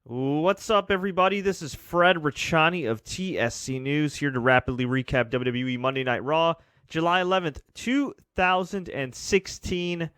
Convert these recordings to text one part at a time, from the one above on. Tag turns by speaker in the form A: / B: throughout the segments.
A: What's up, everybody? This is Fred Richani of TSC News here to rapidly recap WWE Monday Night Raw, July 11th, 2016.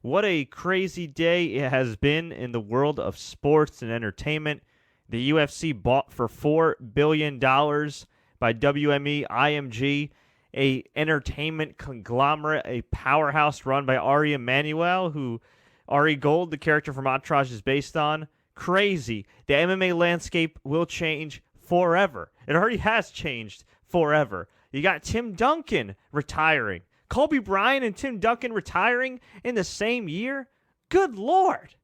A: What a crazy day it has been in the world of sports and entertainment. The UFC bought for $4 billion by WME IMG, a entertainment conglomerate, a powerhouse run by Ari Emanuel, who Ari Gold, the character from Entourage, is based on. Crazy. The MMA landscape will change forever. It already has changed forever. You got Tim Duncan retiring. Kobe Bryant and Tim Duncan retiring in the same year? Good Lord.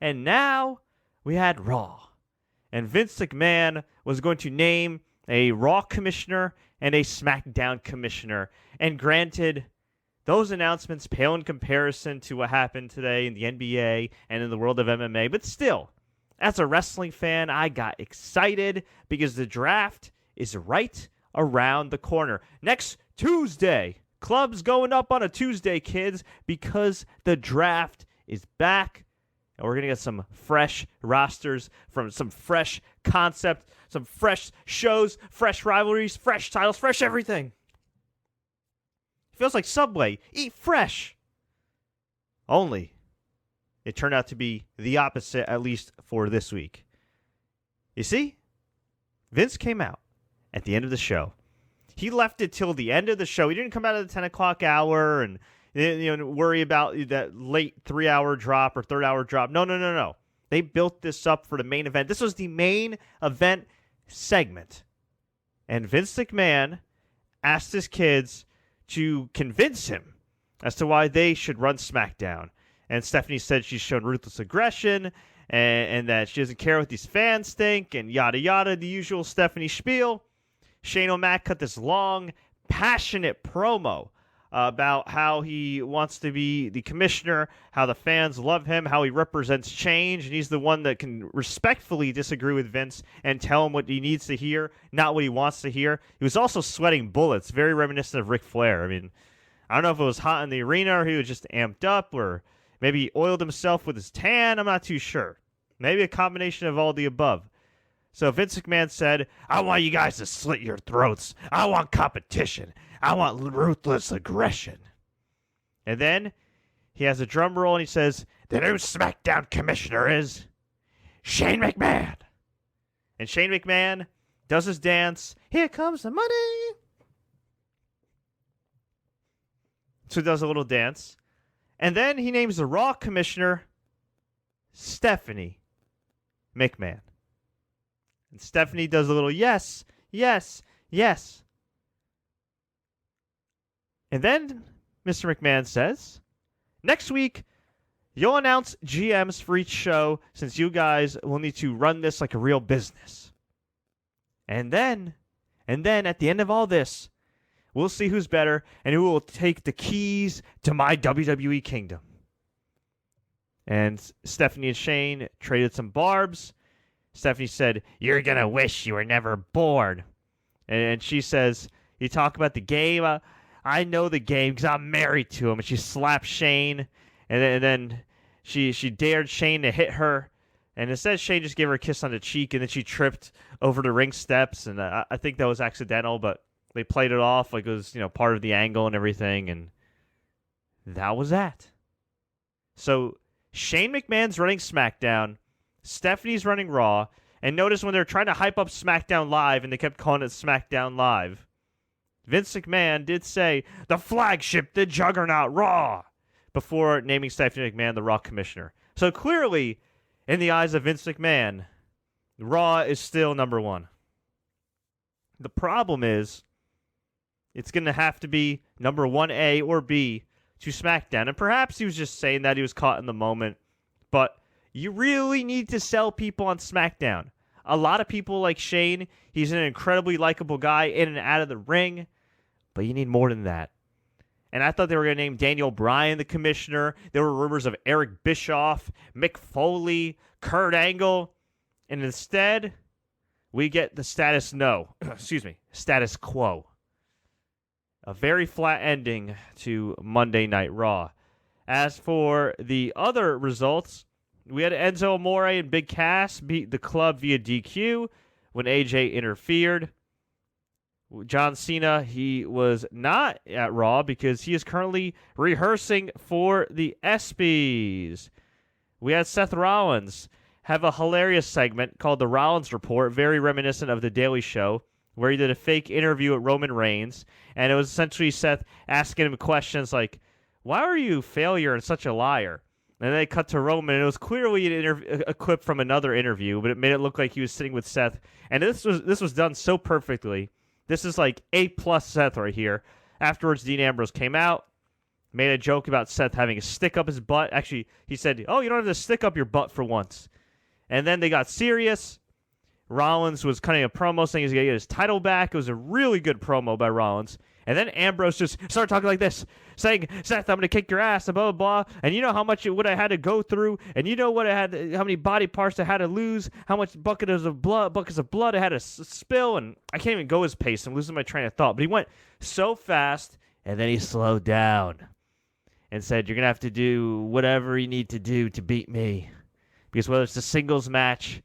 A: And now we had Raw. And Vince McMahon was going to name a Raw commissioner and a Smackdown commissioner. And granted, those announcements pale in comparison to what happened today in the NBA and in the world of MMA. But still, as a wrestling fan, I got excited because the draft is right around the corner. Next Tuesday, clubs going up on a Tuesday, kids, because the draft is back. And we're going to get some fresh rosters from some fresh concept, some fresh shows, fresh rivalries, fresh titles, fresh everything. Feels like Subway. Eat fresh. Only it turned out to be the opposite, at least for this week. You see, Vince came out at the end of the show. He left it till the end of the show. He didn't come out at the 10 o'clock hour and worry about that late 3-hour drop or 3rd-hour drop. No. They built this up for the main event. This was the main event segment. And Vince McMahon asked his kids to convince him as to why they should run SmackDown. And Stephanie said she's shown ruthless aggression and that she doesn't care what these fans think and yada yada, the usual Stephanie spiel. Shane O'Mac cut this long, passionate promo about how he wants to be the commissioner, how the fans love him, how he represents change, and he's the one that can respectfully disagree with Vince and tell him what he needs to hear, not what he wants to hear. He was also sweating bullets, very reminiscent of Ric Flair. I mean, I don't know if it was hot in the arena or he was just amped up or maybe he oiled himself with his tan. I'm not too sure. Maybe a combination of all the above. So Vince McMahon said, I want you guys to slit your throats. I want competition. I want ruthless aggression. And then he has a drum roll and he says, the new SmackDown commissioner is Shane McMahon. And Shane McMahon does his dance. Here comes the money. So he does a little dance. And then he names the Raw commissioner Stephanie McMahon. And Stephanie does a little yes, yes, yes. And then Mr. McMahon says, next week, you'll announce GMs for each show since you guys will need to run this like a real business. And then at the end of all this, we'll see who's better and who will take the keys to my WWE kingdom. And Stephanie and Shane traded some barbs. Stephanie said, you're going to wish you were never born. And she says, you talk about the game. I know the game because I'm married to him. And she slapped Shane. And then she dared Shane to hit her. And instead, Shane just gave her a kiss on the cheek. And then she tripped over the ring steps. And I think that was accidental. But they played it off like it was part of the angle and everything. And that was that. So Shane McMahon's running SmackDown. Stephanie's running Raw. And notice when they're trying to hype up SmackDown Live and they kept calling it SmackDown Live, Vince McMahon did say, the flagship, the juggernaut, Raw, before naming Stephanie McMahon the Raw commissioner. So clearly, in the eyes of Vince McMahon, Raw is still number one. The problem is, it's going to have to be number 1A or B to SmackDown. And perhaps he was just saying that he was caught in the moment. But you really need to sell people on SmackDown. A lot of people like Shane. He's an incredibly likable guy in and out of the ring. But you need more than that. And I thought they were going to name Daniel Bryan the commissioner. There were rumors of Eric Bischoff, Mick Foley, Kurt Angle. And instead, we get the status quo. A very flat ending to Monday Night Raw. As for the other results, We had Enzo Amore and Big Cass beat the club via DQ when AJ interfered. John Cena, he was not at Raw because he is currently rehearsing for the ESPYs. We had Seth Rollins have a hilarious segment called The Rollins Report, very reminiscent of The Daily Show, where he did a fake interview with Roman Reigns, and it was essentially Seth asking him questions like, why are you a failure and such a liar? And then they cut to Roman, and it was clearly a clip from another interview, but it made it look like he was sitting with Seth. And this was done so perfectly. This is like A+ Seth right here. Afterwards, Dean Ambrose came out, made a joke about Seth having a stick up his butt. Actually, he said, oh, you don't have to stick up your butt for once. And then they got serious. Rollins was cutting a promo saying he's going to get his title back. It was a really good promo by Rollins. And then Ambrose just started talking like this, saying, Seth, I'm going to kick your ass, and blah, blah, blah. And you know how much what I had to go through, and you know how many body parts I had to lose, how much buckets of blood I had to spill, and I can't even go his pace. I'm losing my train of thought. But he went so fast, and then he slowed down and said, you're going to have to do whatever you need to do to beat me. Because whether it's a singles match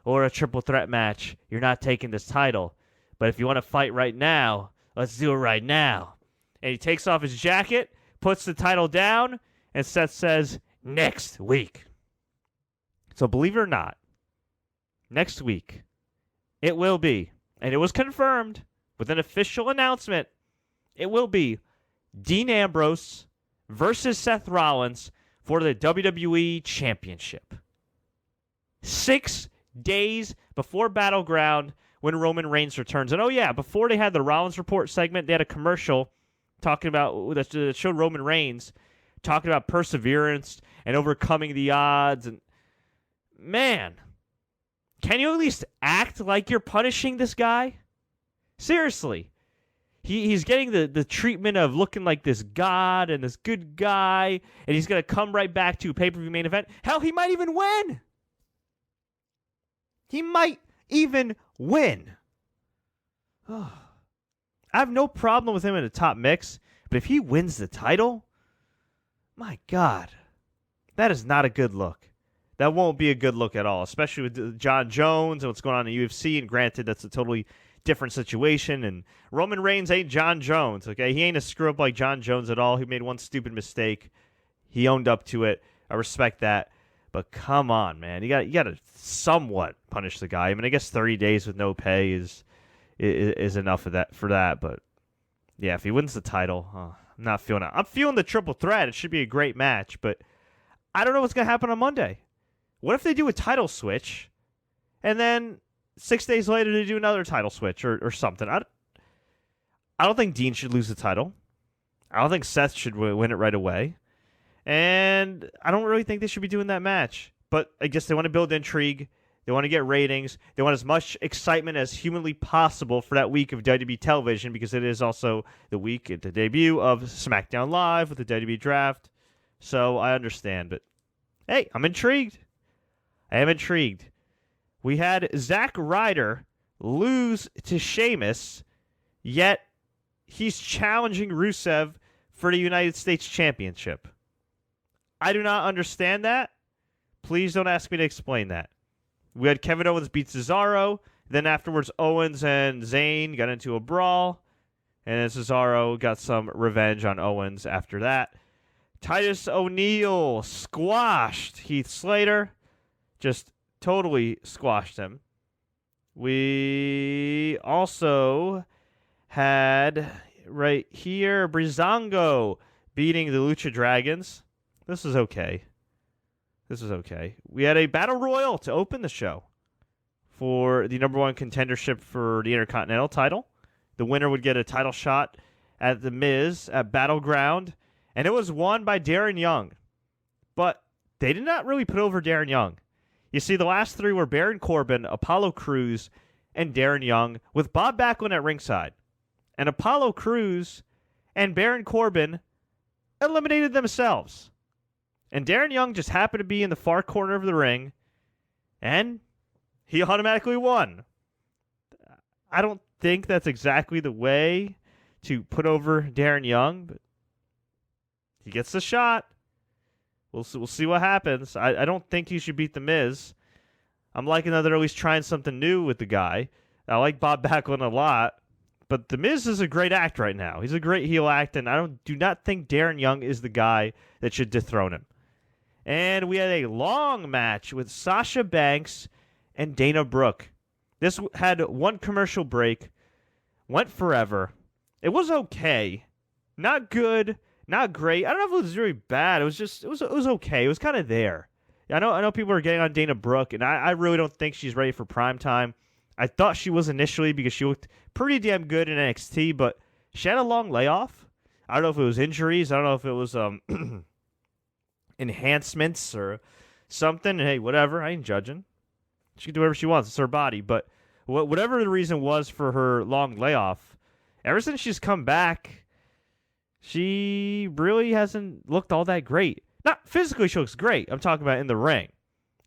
A: or a triple threat match, you're not taking this title. But if you want to fight right now, let's do it right now. And he takes off his jacket, puts the title down, and Seth says, next week. So believe it or not, next week, it will be, and it was confirmed with an official announcement, it will be Dean Ambrose versus Seth Rollins for the WWE Championship. 6 days before Battleground, when Roman Reigns returns. And oh yeah, before they had the Rollins Report segment, they had a commercial talking about that showed Roman Reigns talking about perseverance and overcoming the odds. And man, can you at least act like you're punishing this guy? Seriously. He's getting the treatment of looking like this god and this good guy, and he's going to come right back to a pay-per-view main event. Hell, he might even win. He might even win. I have no problem with him in the top mix, but if he wins the title, my God, that is not a good look. That won't be a good look at all, especially with John Jones and what's going on in the UFC. And granted, that's a totally different situation. And Roman Reigns ain't John Jones, okay? He ain't a screw-up like John Jones at all. He made one stupid mistake. He owned up to it. I respect that. But come on, man. You got to somewhat punish the guy. I mean, I guess 30 days with no pay is enough of that for that. But yeah, if he wins the title, I'm not feeling it. I'm feeling the triple threat. It should be a great match. But I don't know what's going to happen on Monday. What if they do a title switch, and then 6 days later they do another title switch or something? I don't think Dean should lose the title. I don't think Seth should win it right away. And I don't really think they should be doing that match. But I guess they want to build intrigue. They want to get ratings. They want as much excitement as humanly possible for that week of WWE television, because it is also the week at the debut of Smackdown Live with the WWE Draft. So I understand. But hey, I'm intrigued. I am intrigued. We had Zack Ryder lose to Sheamus, yet he's challenging Rusev for the United States Championship. I do not understand that. Please don't ask me to explain that. We had Kevin Owens beat Cesaro. Then afterwards, Owens and Zayn got into a brawl. And then Cesaro got some revenge on Owens after that. Titus O'Neil squashed Heath Slater. Just totally squashed him. We also had right here Breezango beating the Lucha Dragons. This is okay. We had a battle royal to open the show for the number one contendership for the Intercontinental title. The winner would get a title shot at The Miz at Battleground, and it was won by Darren Young. But they did not really put over Darren Young. You see, the last three were Baron Corbin, Apollo Crews, and Darren Young, with Bob Backlund at ringside. And Apollo Crews and Baron Corbin eliminated themselves. And Darren Young just happened to be in the far corner of the ring, and he automatically won. I don't think that's exactly the way to put over Darren Young, but he gets the shot. We'll see what happens. I don't think he should beat The Miz. I'm liking that they're at least trying something new with the guy. I like Bob Backlund a lot, but The Miz is a great act right now. He's a great heel act, and I do not think Darren Young is the guy that should dethrone him. And we had a long match with Sasha Banks and Dana Brooke. This had one commercial break, went forever. It was okay. Not good, not great. I don't know if it was very bad. It was okay. It was kind of there. I know people are getting on Dana Brooke, and I really don't think she's ready for prime time. I thought she was initially because she looked pretty damn good in NXT, but she had a long layoff. I don't know if it was injuries. I don't know if it was enhancements or something. Hey, whatever. I ain't judging. She can do whatever she wants. It's her body. But whatever the reason was for her long layoff, ever since she's come back, she really hasn't looked all that great. Not physically, she looks great. I'm talking about in the ring.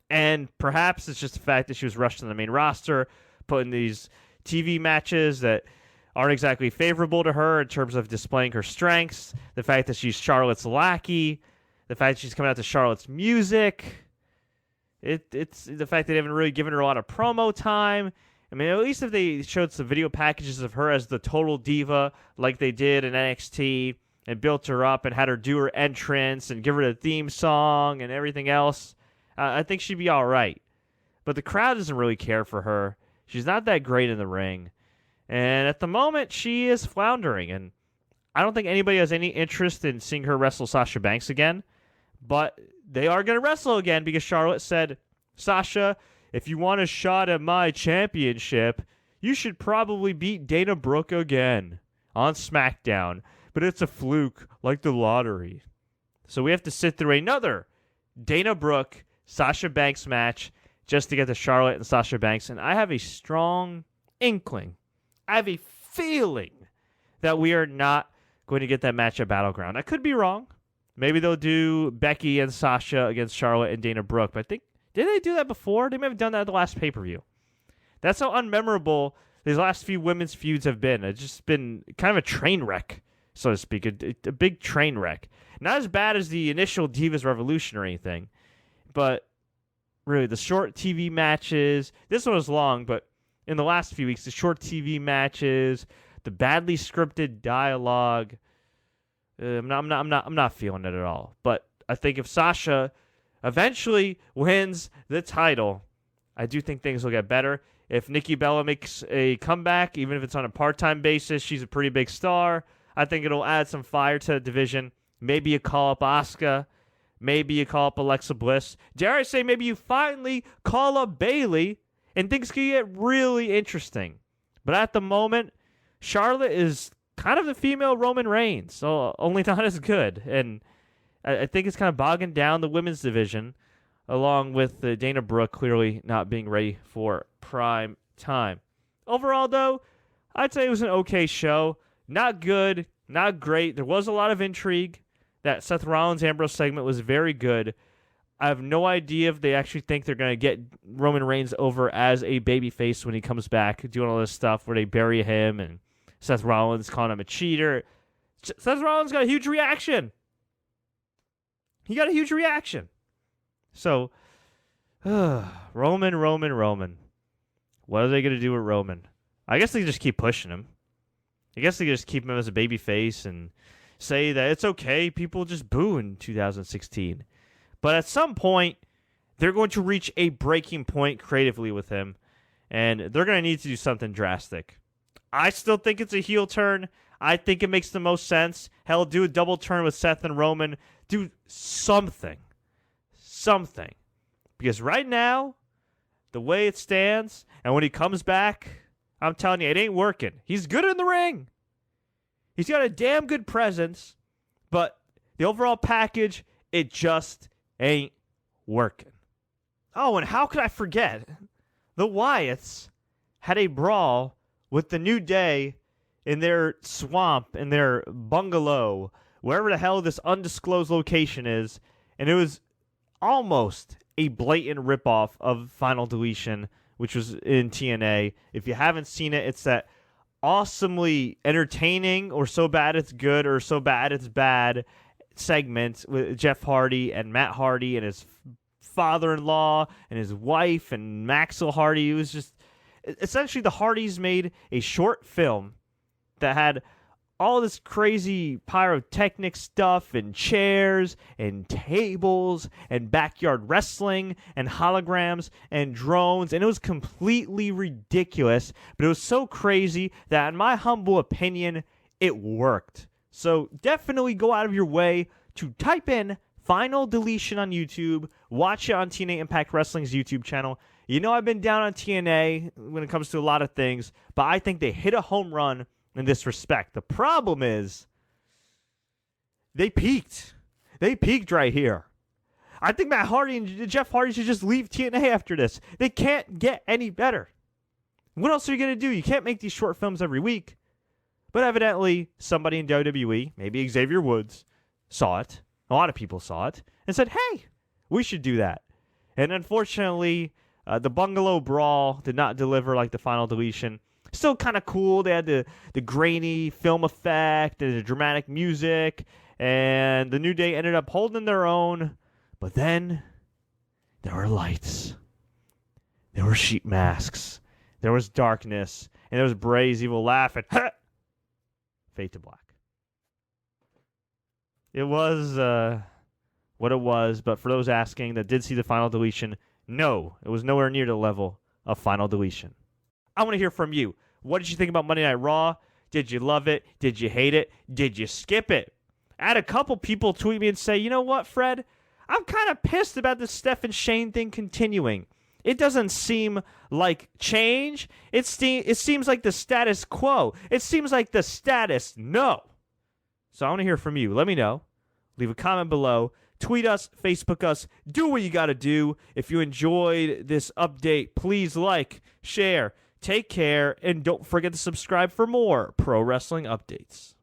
A: And perhaps it's just the fact that she was rushed to the main roster, put in these TV matches that aren't exactly favorable to her in terms of displaying her strengths, the fact that she's Charlotte's lackey, the fact that she's coming out to Charlotte's music. It's the fact that they haven't really given her a lot of promo time. I mean, at least if they showed some video packages of her as the total diva like they did in NXT and built her up and had her do her entrance and give her the theme song and everything else, I think she'd be all right. But the crowd doesn't really care for her. She's not that great in the ring. And at the moment, she is floundering. And I don't think anybody has any interest in seeing her wrestle Sasha Banks again. But they are going to wrestle again because Charlotte said, Sasha, if you want a shot at my championship, you should probably beat Dana Brooke again on SmackDown. But it's a fluke, like the lottery. So we have to sit through another Dana Brooke, Sasha Banks match just to get to Charlotte and Sasha Banks. And I have a strong inkling. I have a feeling that we are not going to get that match at Battleground. I could be wrong. Maybe they'll do Becky and Sasha against Charlotte and Dana Brooke. But I think, did they do that before? They may have done that at the last pay-per-view. That's how unmemorable these last few women's feuds have been. It's just been kind of a train wreck, so to speak. A big train wreck. Not as bad as the initial Divas Revolution or anything. But really, the short TV matches. This one was long, but in the last few weeks, the short TV matches, the badly scripted dialogue. I'm not feeling it at all. But I think if Sasha eventually wins the title, I do think things will get better. If Nikki Bella makes a comeback, even if it's on a part-time basis, she's a pretty big star. I think it'll add some fire to the division. Maybe you call up Asuka. Maybe you call up Alexa Bliss. Dare I say maybe you finally call up Bayley and things can get really interesting. But at the moment, Charlotte is kind of the female Roman Reigns, so only not as good. And I think it's kind of bogging down the women's division, along with Dana Brooke clearly not being ready for prime time. Overall, though, I'd say it was an okay show. Not good, not great. There was a lot of intrigue. That Seth Rollins Ambrose segment was very good. I have no idea if they actually think they're going to get Roman Reigns over as a babyface when he comes back, doing all this stuff where they bury him and Seth Rollins calling him a cheater. Seth Rollins got a huge reaction. He got a huge reaction. So, Roman. What are they going to do with Roman? I guess they just keep pushing him. I guess they just keep him as a babyface and say that it's okay, people just boo in 2016. But at some point, they're going to reach a breaking point creatively with him, and they're going to need to do something drastic. I still think it's a heel turn. I think it makes the most sense. Hell, do a double turn with Seth and Roman. Do something. Something. Because right now, the way it stands, and when he comes back, I'm telling you, it ain't working. He's good in the ring. He's got a damn good presence, but the overall package, it just ain't working. Oh, and how could I forget? The Wyatts had a brawl with the New Day in their swamp, in their bungalow, wherever the hell this undisclosed location is, and it was almost a blatant ripoff of Final Deletion, which was in TNA. If you haven't seen it, it's that awesomely entertaining or so bad it's good or so bad it's bad segment with Jeff Hardy and Matt Hardy and his father-in-law and his wife and Maxwell Hardy. It was just essentially the Hardys made a short film that had all this crazy pyrotechnic stuff and chairs and tables and backyard wrestling and holograms and drones, and it was completely ridiculous, but it was so crazy that in my humble opinion, it worked. So definitely go out of your way to type in Final Deletion on YouTube, watch it on TNA Impact Wrestling's YouTube channel. You know I've been down on TNA when it comes to a lot of things, but I think they hit a home run in this respect. The problem is they peaked. They peaked right here. I think Matt Hardy and Jeff Hardy should just leave TNA after this. They can't get any better. What else are you going to do? You can't make these short films every week. But evidently, somebody in WWE, maybe Xavier Woods, saw it. A lot of people saw it and said, hey, we should do that. And unfortunately, the Bungalow Brawl did not deliver like the Final Deletion. Still kind of cool. They had the grainy film effect and the dramatic music. And the New Day ended up holding their own. But then there were lights. There were sheet masks. There was darkness. And there was Bray's evil laugh. And fade to black. It was what it was. But for those asking that did see the Final Deletion, no, it was nowhere near the level of Final Deletion. I want to hear from you. What did you think about Monday Night Raw? Did you love it? Did you hate it? Did you skip it? I had a couple people tweet me and say, you know what, Fred? I'm kind of pissed about the Steph and Shane thing continuing. It doesn't seem like change. It seems like the status quo. It seems like the status no. So I want to hear from you. Let me know. Leave a comment below. Tweet us, Facebook us. Do what you got to do. If you enjoyed this update, please like, share, take care, and don't forget to subscribe for more pro wrestling updates.